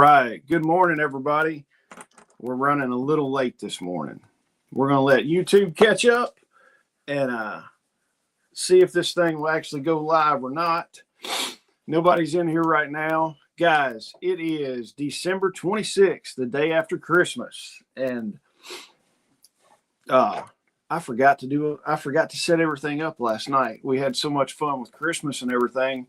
right. Good morning, everybody. We're running a little late this morning. We're going to let YouTube catch up and see if this thing will actually go live or not. Nobody's in here right now. Guys, it is December 26th, the day after Christmas. And I forgot to set everything up last night. We had so much fun with Christmas and everything.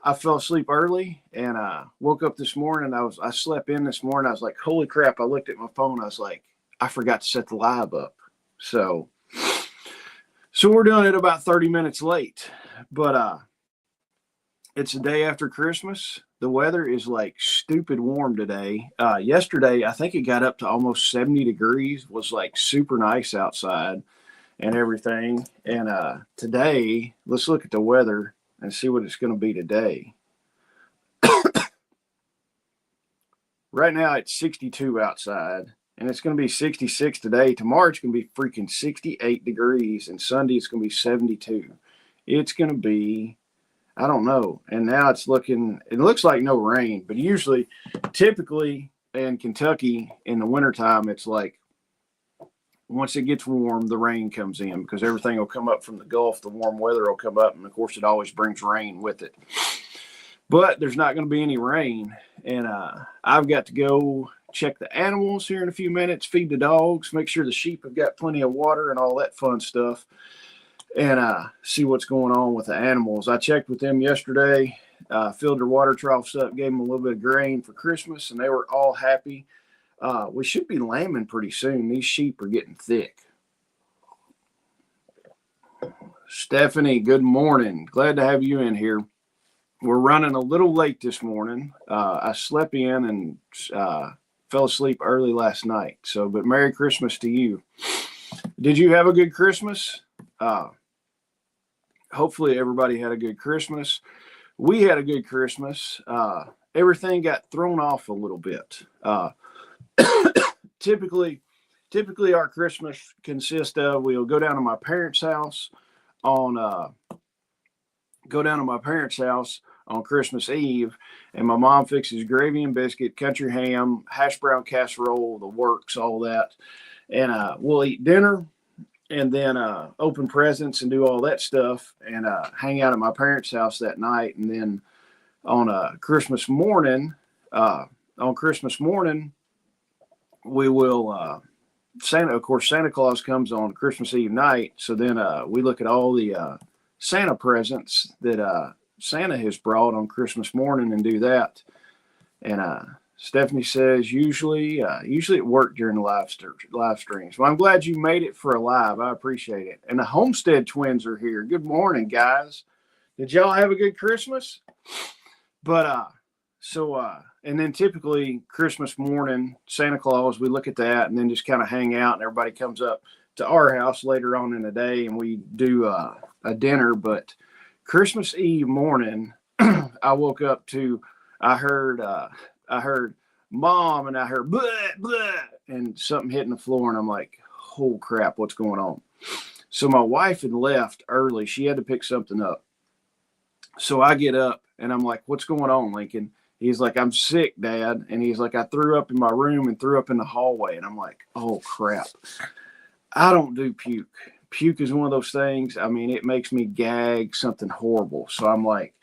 I fell asleep early and woke up this morning. I slept in this morning. I was like, holy crap. I looked at my phone. I was like, I forgot to set the live up. So we're doing it about 30 minutes late, but it's the day after Christmas. The weather is like stupid warm today. Yesterday, I think it got up to almost 70 degrees, was like super nice outside and everything. And today, let's look at the weather and see what it's going to be today. Right now, it's 62 outside, and it's going to be 66 today. Tomorrow, it's going to be freaking 68 degrees, and Sunday, it's going to be 72. It's going to be, I don't know. And now it looks like no rain, but typically in Kentucky in the wintertime, it's like once it gets warm, the rain comes in because everything will come up from the Gulf. The warm weather will come up, and of course, it always brings rain with it. But there's not going to be any rain, and I've got to go check the animals here in a few minutes, feed the dogs, make sure the sheep have got plenty of water and all that fun stuff, and see what's going on with the animals. I checked with them yesterday, filled their water troughs up, gave them a little bit of grain for Christmas, and they were all happy. We should be lambing pretty soon. These sheep are getting thick. Stephanie, good morning. Glad to have you in here. We're running a little late this morning. I slept in and fell asleep early last night. But Merry Christmas to you. Did you have a good Christmas? Hopefully everybody had a good Christmas. We had a good Christmas. Everything got thrown off a little bit. Typically our Christmas consists of, we'll go down to my parents' house on Christmas Eve, and my mom fixes gravy and biscuit, country ham, hash brown casserole, the works, all that. And we'll eat dinner and then open presents and do all that stuff and hang out at my parents' house that night. And then on Christmas morning, we will Santa Claus comes on Christmas Eve night. So then we look at all the Santa presents that Santa has brought on Christmas morning and do that. And Stephanie says usually it worked during the live streams. Well, I'm glad you made it for a live. I appreciate it. And the Homestead twins are here. Good morning, guys. Did y'all have a good Christmas? But and then typically Christmas morning, Santa Claus, we look at that and then just kind of hang out, and everybody comes up to our house later on in the day and we do a dinner. But Christmas Eve morning, I woke up to, I heard Mom, and I heard blah, blah, and something hitting the floor, and I'm like, oh crap, what's going on? So my wife had left early. She had to pick something up. So I get up and I'm like, what's going on, Lincoln? He's like, I'm sick, Dad. And he's like, I threw up in my room and threw up in the hallway. And I'm like, oh crap. I don't do puke. Puke is one of those things. I mean, it makes me gag, something horrible. So I'm like,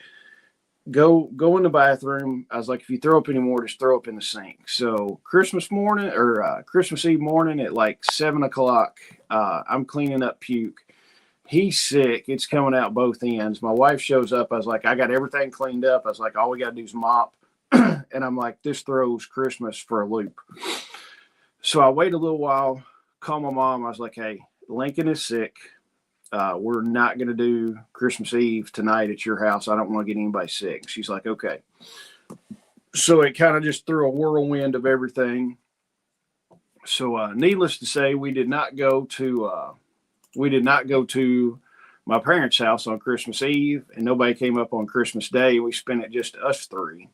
go in the bathroom. I was like, if you throw up anymore, just throw up in the sink. So Christmas Eve morning at like 7:00, I'm cleaning up puke. He's sick. It's coming out both ends. My wife shows up. I was like, I got everything cleaned up. I was like, all we got to do is mop. And I'm like, this throws Christmas for a loop. So I wait a little while, call my mom. I was like, hey, Lincoln is sick. We're not going to do Christmas Eve tonight at your house. I don't want to get anybody sick. She's like, okay. So it kind of just threw a whirlwind of everything. So needless to say, we did not go to my parents' house on Christmas Eve, and nobody came up on Christmas Day. We spent it just us three.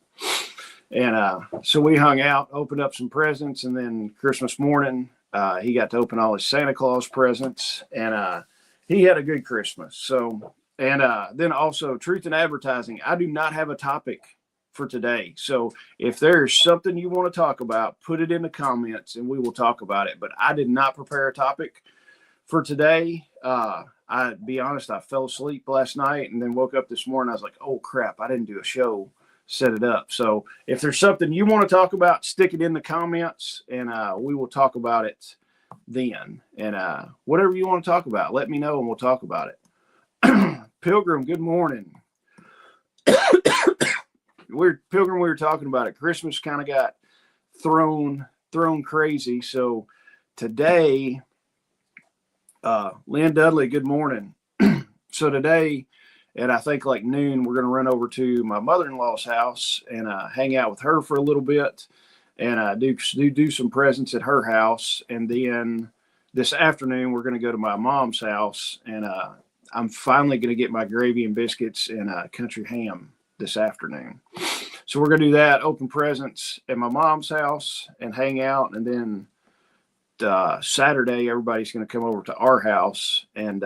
And so we hung out, opened up some presents, and then Christmas morning, he got to open all his Santa Claus presents, and he had a good Christmas. So, and then also truth in advertising. I do not have a topic for today. So if there's something you want to talk about, put it in the comments and we will talk about it. But I did not prepare a topic for today. I'll be honest, I fell asleep last night and then woke up this morning. I was like, oh crap, I didn't do a show, set it up. So if there's something you want to talk about, stick it in the comments and we will talk about it then. And whatever you want to talk about, let me know and we'll talk about it. Pilgrim, good morning. Pilgrim, we were talking about it. Christmas kind of got thrown crazy. So today, Lynn Dudley, good morning. So today at I think like noon, we're going to run over to my mother-in-law's house and hang out with her for a little bit and do some presents at her house. And then this afternoon, we're going to go to my mom's house and I'm finally going to get my gravy and biscuits and country ham this afternoon. So we're going to do that, open presents at my mom's house and hang out. And then Saturday, everybody's going to come over to our house and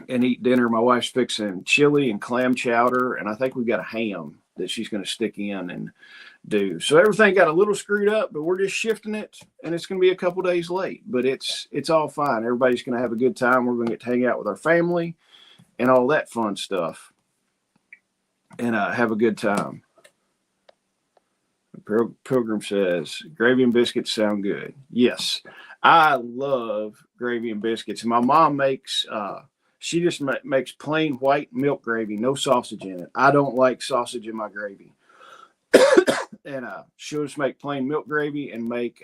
eat dinner. My wife's fixing chili and clam chowder. And I think we've got a ham that she's going to stick in and do. So everything got a little screwed up, but we're just shifting it and it's going to be a couple days late, but it's all fine. Everybody's going to have a good time. We're going to get to hang out with our family and all that fun stuff and have a good time. Pilgrim says, gravy and biscuits sound good. Yes, I love gravy and biscuits. And my mom makes, she just makes plain white milk gravy, no sausage in it. I don't like sausage in my gravy. And she'll just make plain milk gravy and make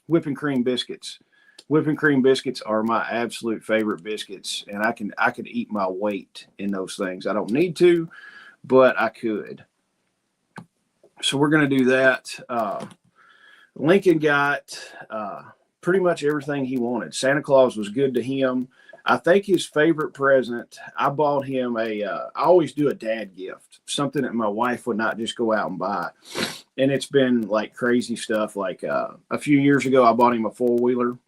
whipping cream biscuits. Whipping cream biscuits are my absolute favorite biscuits, and I could eat my weight in those things. I don't need to, but I could. So we're going to do that. Lincoln got pretty much everything he wanted. Santa Claus was good to him. I think his favorite present, I bought him I always do a dad gift, something that my wife would not just go out and buy. And it's been like crazy stuff. Like a few years ago, I bought him a 4-wheeler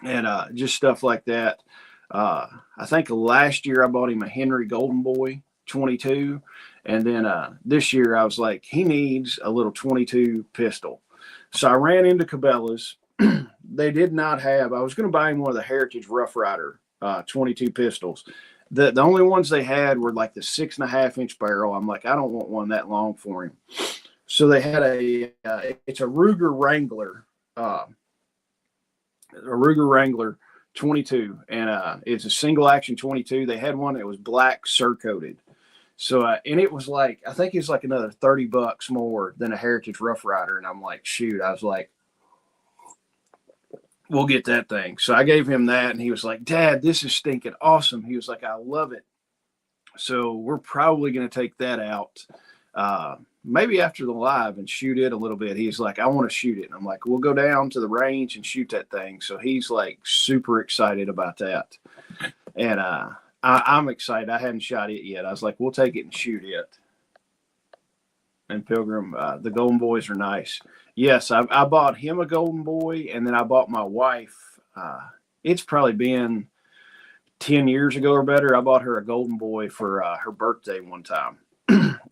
and just stuff like that. I think last year I bought him a Henry Golden Boy 22. And then this year I was like, he needs a little 22 pistol. So I ran into Cabela's. They did not have, I was going to buy him one of the Heritage Rough Rider 22 pistols. The only ones they had were like the 6.5-inch barrel. I'm like, I don't want one that long for him. So they had it's a Ruger Wrangler 22, and it's a single action 22. They had one that was black cert-coated. So, and it was like, I think it's like another $30 more than a Heritage Rough Rider. And I'm like, shoot, I was like, we'll get that thing. So I gave him that and he was like, Dad, this is stinking awesome. He was like, I love it. So we're probably going to take that out maybe after the live and shoot it a little bit. He's like, I want to shoot it. And I'm like, we'll go down to the range and shoot that thing. So he's like super excited about that. And I'm excited. I hadn't shot it yet. I was like, we'll take it and shoot it. And Pilgrim, the Golden Boys are nice. Yes, I bought him a Golden Boy, and then I bought my wife. It's probably been 10 years ago or better. I bought her a Golden Boy for her birthday one time.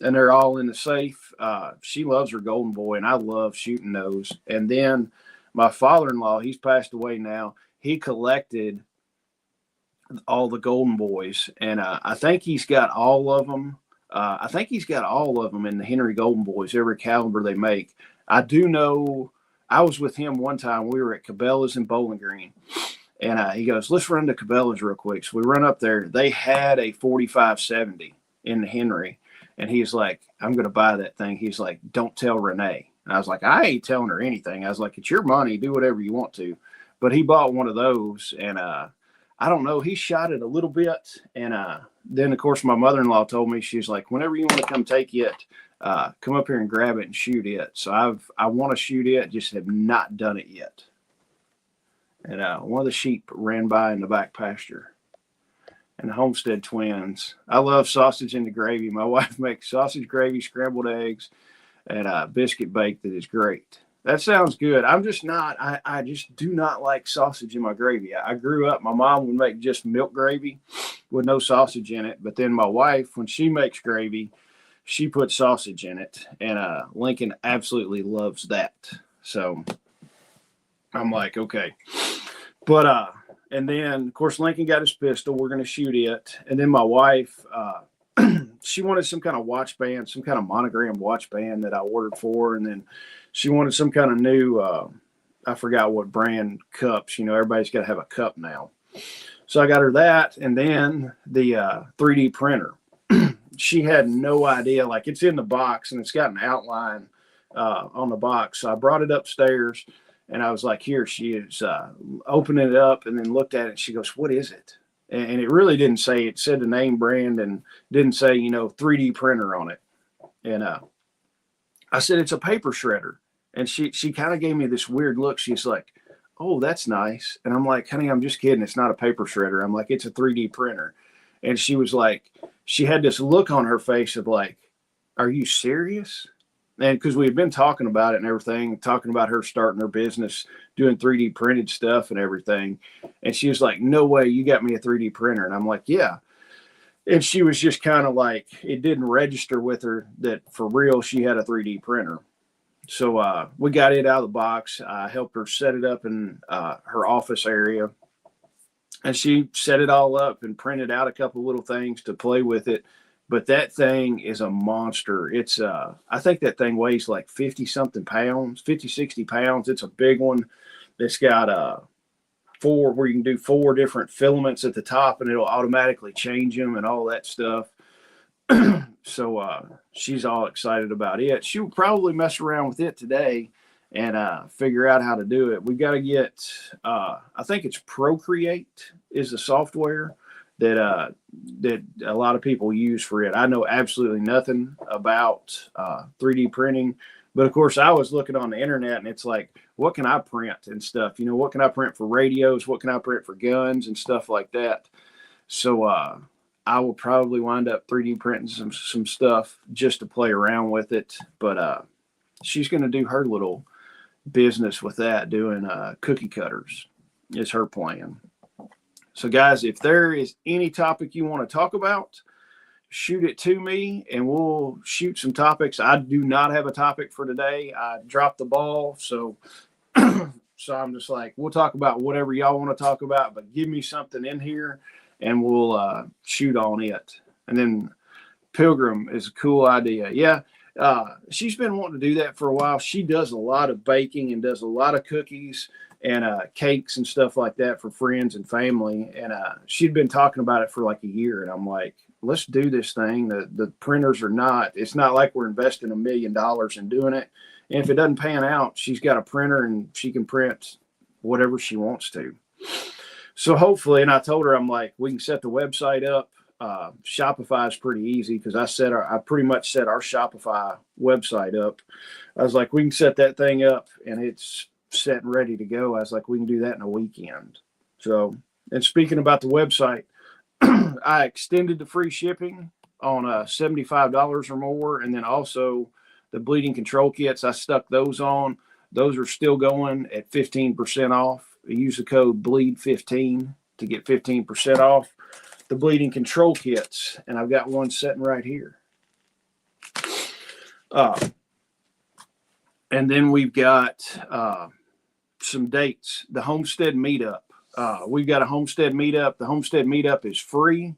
And they're all in the safe. She loves her Golden Boy, and I love shooting those. And then my father-in-law, he's passed away now. He collected all the Golden Boys, and I think he's got all of them. I think he's got all of them in the Henry Golden Boys, every caliber they make. I do know I was with him one time. We were at Cabela's in Bowling Green, and he goes, let's run to Cabela's real quick. So we run up there. They had a 45-70 in the Henry, and he's like, I'm going to buy that thing. He's like, don't tell Renee. And I was like, I ain't telling her anything. I was like, it's your money. Do whatever you want to. But he bought one of those, and I don't know. He shot it a little bit, and then, of course, my mother-in-law told me, she's like, whenever you want to come take it, come up here and grab it and shoot it. So I want to shoot it, just have not done it yet. And one of the sheep ran by in the back pasture. And the Homestead twins. I love sausage in the gravy. My wife makes sausage gravy, scrambled eggs, and biscuit bake that is great. That sounds good. I'm just not, I just do not like sausage in my gravy. I grew up, my mom would make just milk gravy with no sausage in it. But then my wife, when she makes gravy, she put sausage in it, and Lincoln absolutely loves that. So I'm like, okay. But and then of course Lincoln got his pistol. We're gonna shoot it, and then my wife, she wanted some kind of watch band, some kind of monogram watch band that I ordered for, and then she wanted some kind of new, I forgot what brand cups. You know, everybody's got to have a cup now. So I got her that, and then the 3D printer. She had no idea. Like, it's in the box, and it's got an outline on the box. So I brought it upstairs, and I was like, here. She is opening it up, and then looked at it. And she goes, what is it? And it really didn't say. It said the name brand and didn't say, 3D printer on it. And I said, it's a paper shredder. And she kind of gave me this weird look. She's like, oh, that's nice. And I'm like, honey, I'm just kidding. It's not a paper shredder. I'm like, it's a 3D printer. And she was like, she had this look on her face of like, are you serious? And because we had been talking about it and everything, talking about her starting her business, doing 3D printed stuff and everything. And she was like, no way, you got me a 3D printer. And I'm like, yeah. And she was just kind of like, it didn't register with her that for real she had a 3D printer. So we got it out of the box. I helped her set it up in her office area. And she set it all up and printed out a couple of little things to play with it. But that thing is a monster. It's I think that thing weighs like 50 something pounds, 50, 60 pounds. It's a big one. It's got four, where you can do 4 different filaments at the top, and it'll automatically change them and all that stuff. So she's all excited about it. She'll probably mess around with it today and figure out how to do it. We've got to get, I think it's Procreate is the software that a lot of people use for it. I know absolutely nothing about 3D printing, but of course I was looking on the internet, and it's like, what can I print and stuff? What can I print for radios? What can I print for guns and stuff like that? So I will probably wind up 3D printing some stuff just to play around with it. But she's going to do her little business with that, doing cookie cutters is her plan. So guys, if there is any topic you want to talk about, shoot it to me and we'll shoot some topics. I do not have a topic for today. I dropped the ball. So I'm just like, we'll talk about whatever y'all want to talk about, but give me something in here and we'll shoot on it. And then Pilgrim is a cool idea. Yeah. She's been wanting to do that for a while. She does a lot of baking and does a lot of cookies and cakes and stuff like that for friends and family. And she'd been talking about it for like a year. And I'm like, let's do this thing. The printers are not, it's not like we're investing $1 million in doing it. And if it doesn't pan out, she's got a printer and she can print whatever she wants to. So hopefully, and I told her, I'm like, we can set the website up. Shopify is pretty easy because I pretty much set our Shopify website up. I was like, we can set that thing up and it's set and ready to go. I was like, we can do that in a weekend. So, and speaking about the website, I extended the free shipping on $75 or more. And then also the bleeding control kits, I stuck those on. Those are still going at 15% off. Use the code BLEED15 to get 15% off the bleeding control kits. And I've got one sitting right here. And then we've got some dates. The Homestead Meetup. We've got a Homestead Meetup. The Homestead Meetup is free.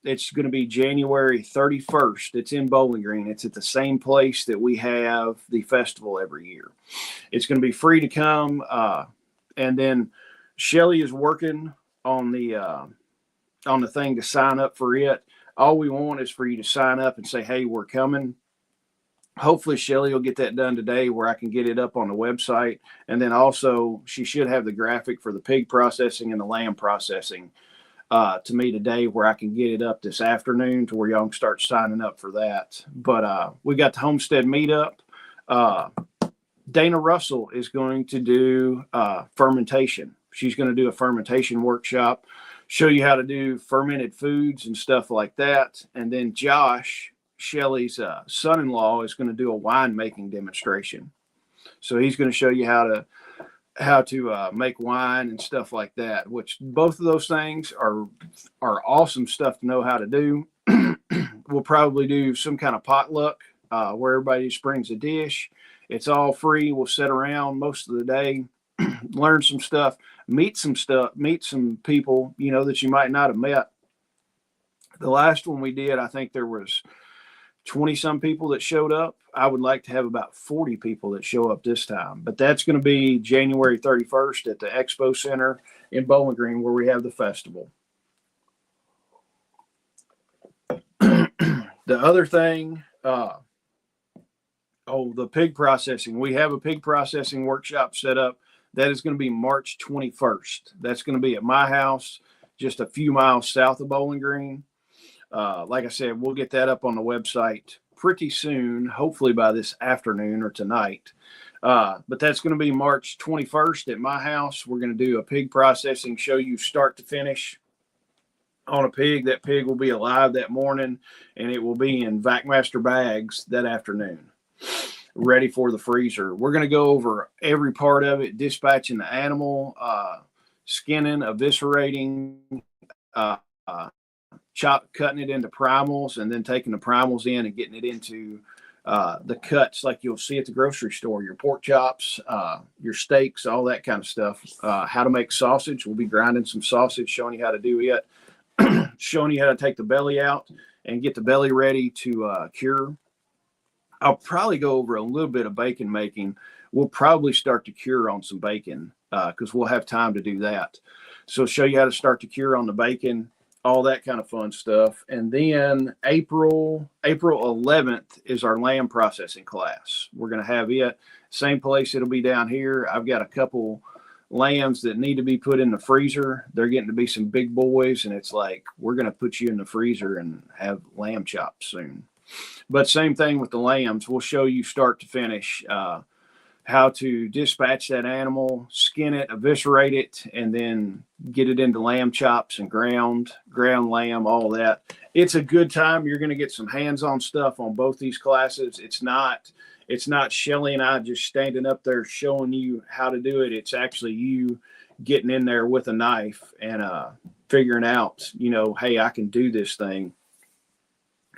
It's going to be January 31st. It's in Bowling Green. It's at the same place that we have the festival every year. It's going to be free to come. And then Shelly is working on the thing to sign up for it. All we want is for you to sign up and say, hey, we're coming. Hopefully Shelly will get that done today where I can get it up on the website. And then also she should have the graphic for the pig processing and the lamb processing to me today where I can get it up this afternoon to where y'all can start signing up for that. But we got the Homestead Meetup. Dana Russell is going to do fermentation. She's going to do a fermentation workshop, show you how to do fermented foods and stuff like that. And then Josh, Shelly's son-in-law, is going to do a wine making demonstration. So he's going to show you how to make wine and stuff like that, which both of those things are awesome stuff to know how to do. we'll probably do some kind of potluck where everybody just brings a dish. It's all free. We'll sit around most of the day, learn some stuff, meet some people, you know, that you might not have met. The last one we did, I think there was 20 some people that showed up. I would like to have about 40 people that show up this time, but that's going to be January 31st at the Expo Center in Bowling Green, where we have the festival. The other thing, the pig processing. We have a pig processing workshop set up. That is going to be March 21st. That's going to be at my house, just a few miles south of Bowling Green. Like I said, we'll get that up on the website pretty soon, hopefully by this afternoon or tonight. But that's going to be March 21st at my house. We're going to do a pig processing, show you start to finish on a pig. That pig will be alive that morning, and it will be in VacMaster bags that afternoon, ready for the freezer. We're going to go over every part of it, dispatching the animal, skinning, eviscerating, cutting it into primals, and then taking the primals in and getting it into the cuts like you'll see at the grocery store, your pork chops, your steaks, all that kind of stuff. How to make sausage. We'll be grinding some sausage, showing you how to do it, showing you how to take the belly out and get the belly ready to cure. I'll probably go over a little bit of bacon making. We'll probably start to cure on some bacon because we'll have time to do that. So show you how to start to cure on the bacon, all that kind of fun stuff. And then April 11th is our lamb processing class. We're going to have it same place. It'll be down here. I've got a couple lambs that need to be put in the freezer. They're getting to be some big boys, and it's like, we're going to put you in the freezer and have lamb chops soon. But same thing with the lambs. We'll show you start to finish how to dispatch that animal, skin it, eviscerate it, and then get it into lamb chops and ground lamb, all that. It's a good time. You're going to get some hands-on stuff on both these classes. It's not Shelly and I just standing up there showing you how to do it. It's actually you getting in there with a knife and figuring out, you know, hey, I can do this thing.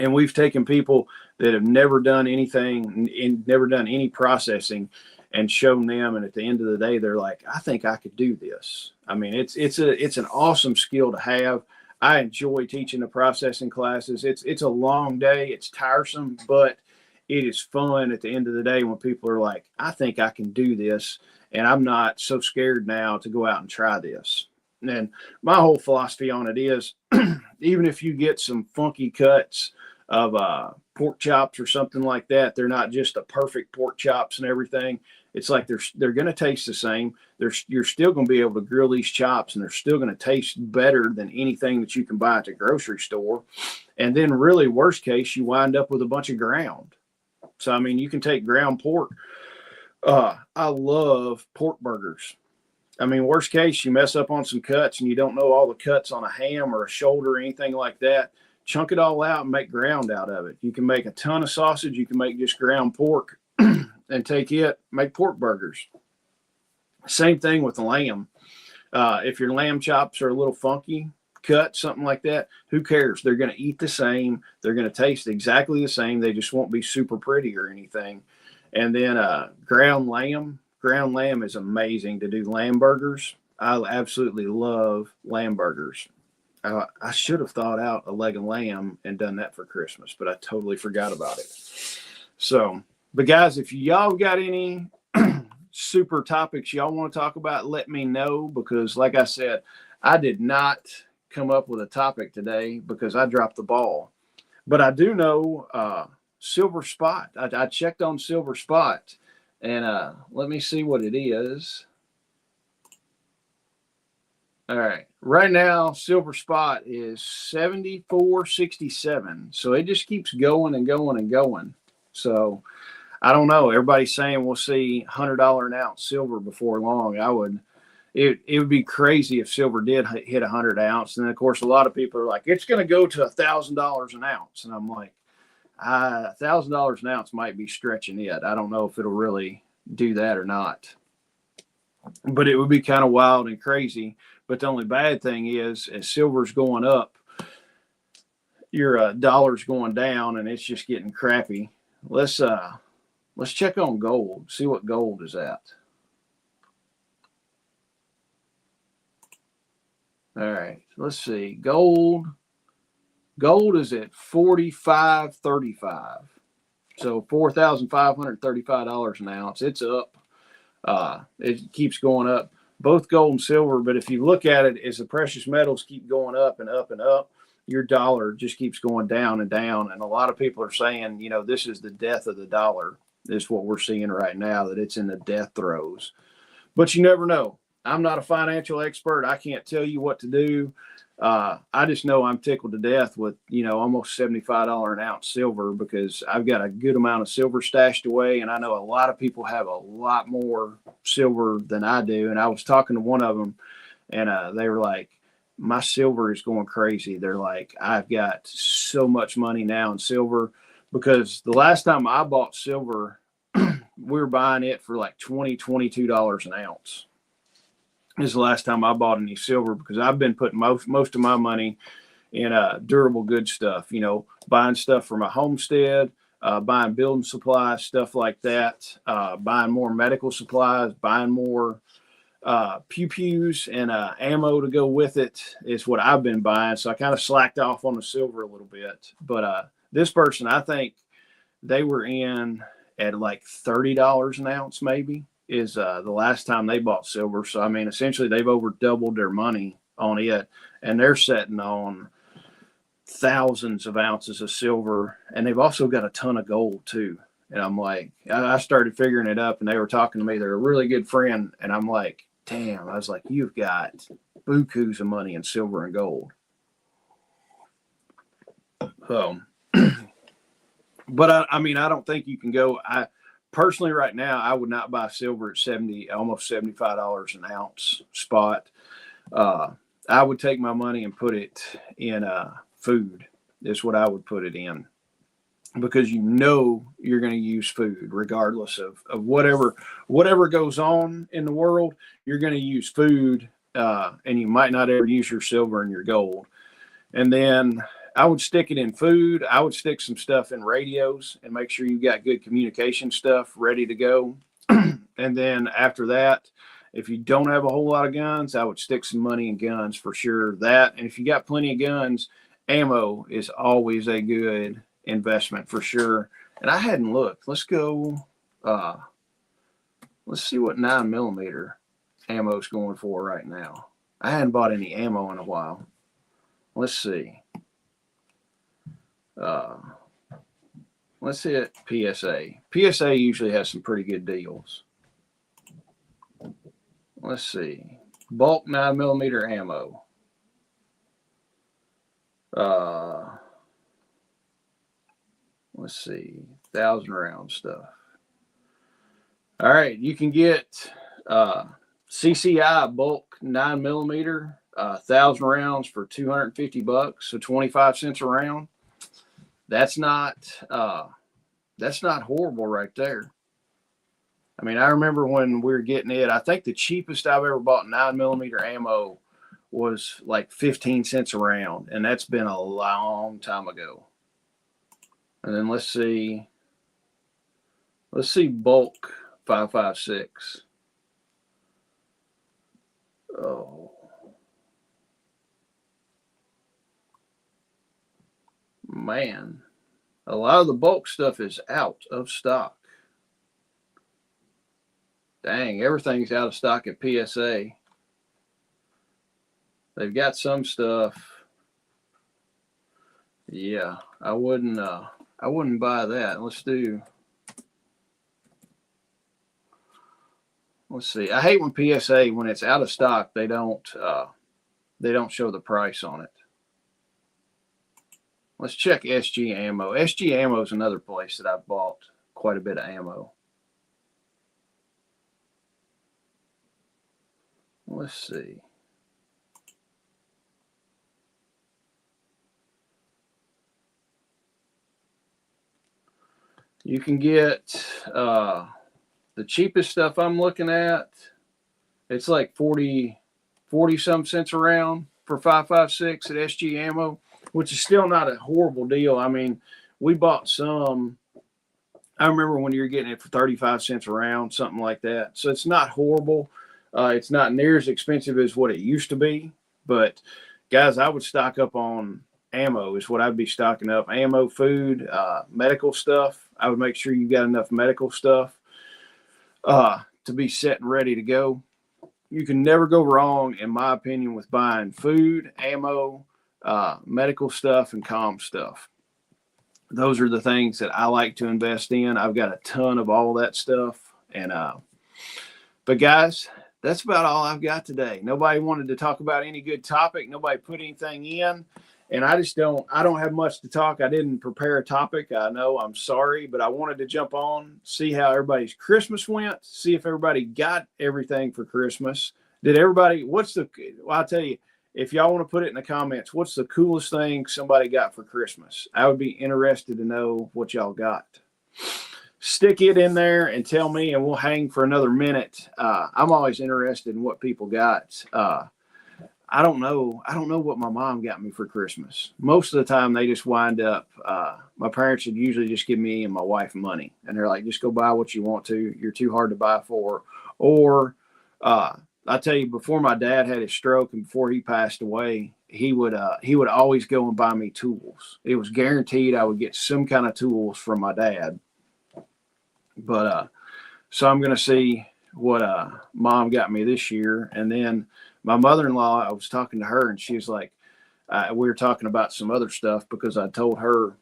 And we've taken people that have never done anything and never done any processing and shown them. And at the end of the day, they're like, I think I could do this. I mean, it's an awesome skill to have. I enjoy teaching the processing classes. It's a long day. It's tiresome, but it is fun at the end of the day when people are like, I think I can do this. And I'm not so scared now to go out and try this. And my whole philosophy on it is, even if you get some funky cuts of pork chops or something like that, they're not just a perfect pork chops and everything. It's like they're going to taste the same. You're still going to be able to grill these chops, and they're still going to taste better than anything that you can buy at the grocery store. And then really, worst case, you wind up with a bunch of ground. So, I mean, you can take ground pork. I love pork burgers. I mean, worst case, you mess up on some cuts and you don't know all the cuts on a ham or a shoulder or anything like that. Chunk it all out and make ground out of it. You can make a ton of sausage. You can make just ground pork and take it, make pork burgers. Same thing with the lamb. If your lamb chops are a little funky, cut, something like that, who cares? They're going to eat the same. They're going to taste exactly the same. They just won't be super pretty or anything. And then ground lamb. Ground lamb is amazing to do lamb burgers. I absolutely love lamb burgers. I should have thought out a leg of lamb and done that for Christmas, but I totally forgot about it. So, but guys, if y'all got any super topics y'all want to talk about, let me know, because like I said, I did not come up with a topic today because I dropped the ball. But I do know Silver Spot. I checked on Silver Spot. And let me see what it is. All right. Right now, Silver Spot is $74.67. So it just keeps going and going and going. So I don't know. Everybody's saying we'll see $100 an ounce silver before long. It would be crazy if silver did hit 100 ounce. And then, of course, a lot of people are like, it's going to go to $1,000 an ounce. And I'm like, $1,000 an ounce might be stretching it. I don't know if it'll really do that or not, but it would be kind of wild and crazy. But the only bad thing is, as silver's going up, your dollar's going down and it's just getting crappy. Let's check on gold. See what gold is at. All right, let's see. Gold is at $45.35. So $4,535 an ounce. It's up. It keeps going up. Both gold and silver, but if you look at it, as the precious metals keep going up and up and up, your dollar just keeps going down and down. And a lot of people are saying, you know, this is the death of the dollar. This is what we're seeing right now, that it's in the death throes. But you never know. I'm not a financial expert. I can't tell you what to do. I just know I'm tickled to death with, you know, almost $75 an ounce silver, because I've got a good amount of silver stashed away. And I know a lot of people have a lot more silver than I do. And I was talking to one of them, and they were like, my silver is going crazy. They're like, I've got so much money now in silver, because the last time I bought silver, we were buying it for like $22 an ounce. This is the last time I bought any silver, because I've been putting most of my money in durable goods stuff, you know, buying stuff for my homestead, buying building supplies, stuff like that, buying more medical supplies, buying more pew-pews and ammo to go with it is what I've been buying. So I kind of slacked off on the silver a little bit. But this person, I think they were in at like $30 an ounce maybe, is the last time they bought silver. So, I mean, essentially they've over doubled their money on it, and they're sitting on thousands of ounces of silver, and they've also got a ton of gold too. And I'm like, I started figuring it up, and they were talking to me. They're a really good friend. And I'm like, damn, I was like, you've got bukus of money in silver and gold. But I mean, I don't think you can go. Personally, right now, I would not buy silver at almost $75 an ounce spot. I would take my money and put it in food. Is what I would put it in, because you know you're going to use food regardless of whatever goes on in the world. You're going to use food, and you might not ever use your silver and your gold. And then I would stick it in food. I would stick some stuff in radios and make sure you got good communication stuff ready to go. And then after that, if you don't have a whole lot of guns, I would stick some money in guns for sure. That, and if you got plenty of guns, ammo is always a good investment for sure. And I hadn't looked. Let's go. Let's see what 9mm ammo is going for right now. I hadn't bought any ammo in a while. Let's see. Let's hit PSA. PSA usually has some pretty good deals. Let's see. Bulk 9mm ammo. Let's see. 1,000 round stuff. All right. You can get CCI bulk 9mm, 1,000 rounds for $250, so 25 cents a round. That's not horrible right there. I mean, I remember when we were getting it, I think the cheapest I've ever bought 9mm ammo was like 15 cents a round, and that's been a long time ago. And then let's see bulk 5.56. Oh. Man, a lot of the bulk stuff is out of stock. Dang, everything's out of stock at PSA. They've got some stuff. Yeah, I wouldn't buy that. Let's see. I hate when PSA, when it's out of stock, they don't show the price on it. Let's check SG Ammo. SG Ammo is another place that I've bought quite a bit of ammo. Let's see. You can get the cheapest stuff I'm looking at. It's like 40 some cents a round for 5.56 at SG Ammo. which is still not a horrible deal. I mean, we bought some. I remember when you were getting it for 35 cents a round, something like that. So it's not horrible. It's not near as expensive as what it used to be. But, guys, I would stock up on ammo is what I'd be stocking up. Ammo, food, medical stuff. I would make sure you got enough medical stuff to be set and ready to go. You can never go wrong, in my opinion, with buying food, ammo, medical stuff, and comm stuff. Those are the things that I like to invest in. I've got a ton of all that stuff. And but guys, that's about all I've got today. Nobody wanted to talk about any good topic. Nobody put anything in. And I don't have much to talk. I didn't prepare a topic. I know, I'm sorry, but I wanted to jump on, see how everybody's Christmas went, see if everybody got everything for Christmas. Did everybody, well, I'll tell you, if y'all want to put it in the comments, what's the coolest thing somebody got for Christmas? I would be interested to know what y'all got. Stick it in there and tell me, and we'll hang for another minute. I'm always interested in what people got. I don't know what my mom got me for Christmas. Most of the time, they just wind up, my parents would usually just give me and my wife money. And they're like, just go buy what you want to. You're too hard to buy for. Or, I tell you, before my dad had his stroke and before he passed away, he would always go and buy me tools. It was guaranteed I would get some kind of tools from my dad. But so I'm going to see what mom got me this year. And then my mother-in-law, I was talking to her and she was like, we were talking about some other stuff because I told her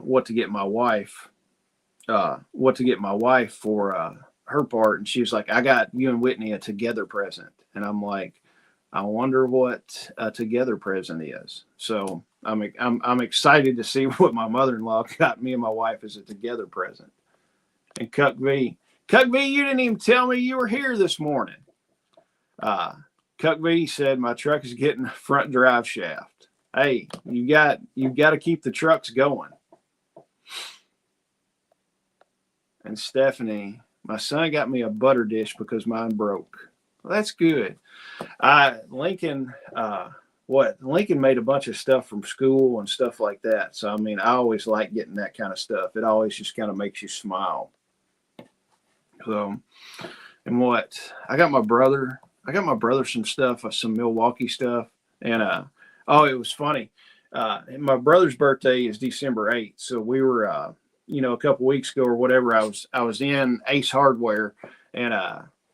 what to get my wife for her part. And she was like, I got you and Whitney a together present. And I'm like, I wonder what a together present is. So I'm excited to see what my mother-in-law got me and my wife as a together present. And Cuck V, you didn't even tell me you were here this morning. Cuck V said my truck is getting a front drive shaft. Hey, you got to keep the trucks going. And Stephanie, my son got me a butter dish because mine broke. Well, that's good. Lincoln made a bunch of stuff from school and stuff like that. So, I mean, I always like getting that kind of stuff. It always just kind of makes you smile. So, and what? I got my brother some stuff, some Milwaukee stuff. And, it was funny. My brother's birthday is December 8th. So we were, a couple weeks ago or whatever, I was in Ace Hardware and,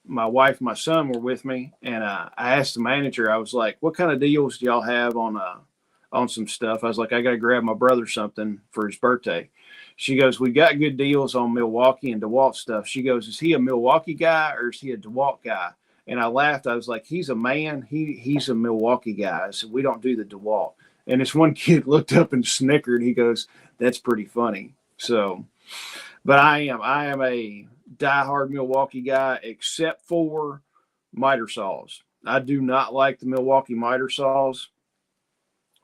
my wife and my son were with me. And, I asked the manager, I was like, what kind of deals do y'all have on some stuff? I was like, I got to grab my brother something for his birthday. She goes, we got good deals on Milwaukee and DeWalt stuff. She goes, is he a Milwaukee guy or is he a DeWalt guy? And I laughed. I was like, he's a man. He's a Milwaukee guy. I said, we don't do the DeWalt. And this one kid looked up and snickered. He goes, that's pretty funny. So, but I am a diehard Milwaukee guy, except for miter saws. I do not like the Milwaukee miter saws.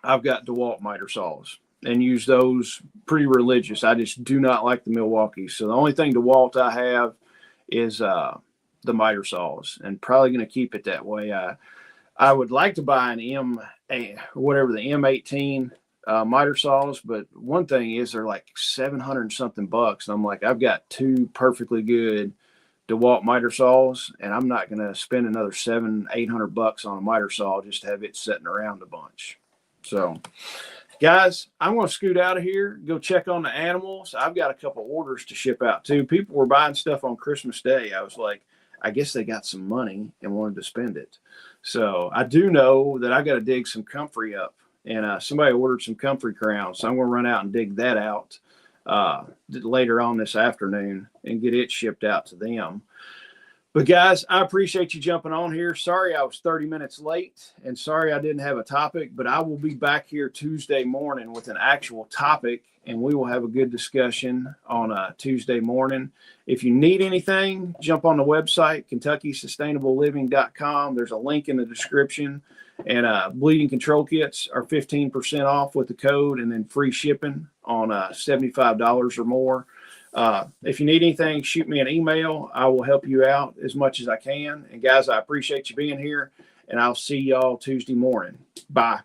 I've got DeWalt miter saws and use those pretty religious. I just do not like the Milwaukee. So the only thing DeWalt I have is the miter saws, and probably going to keep it that way. I would like to buy the M18 miter saws, but one thing is they're like $700 something bucks. And I'm like, I've got two perfectly good DeWalt miter saws, and I'm not going to spend another $700-800 bucks on a miter saw just to have it sitting around a bunch. So, guys, I'm going to scoot out of here, go check on the animals. I've got a couple orders to ship out too. People were buying stuff on Christmas Day. I was like, I guess they got some money and wanted to spend it. So I do know that I got to dig some comfrey up, and somebody ordered some comfrey crowns. So I'm going to run out and dig that out later on this afternoon and get it shipped out to them. But guys, I appreciate you jumping on here. Sorry I was 30 minutes late, and sorry I didn't have a topic, but I will be back here Tuesday morning with an actual topic, and we will have a good discussion on Tuesday morning. If you need anything, jump on the website, KentuckySustainableLiving.com. There's a link in the description, and bleeding control kits are 15% off with the code, and then free shipping on $75 or more. If you need anything, shoot me an email. I will help you out as much as I can. And guys, I appreciate you being here, and I'll see y'all Tuesday morning. Bye.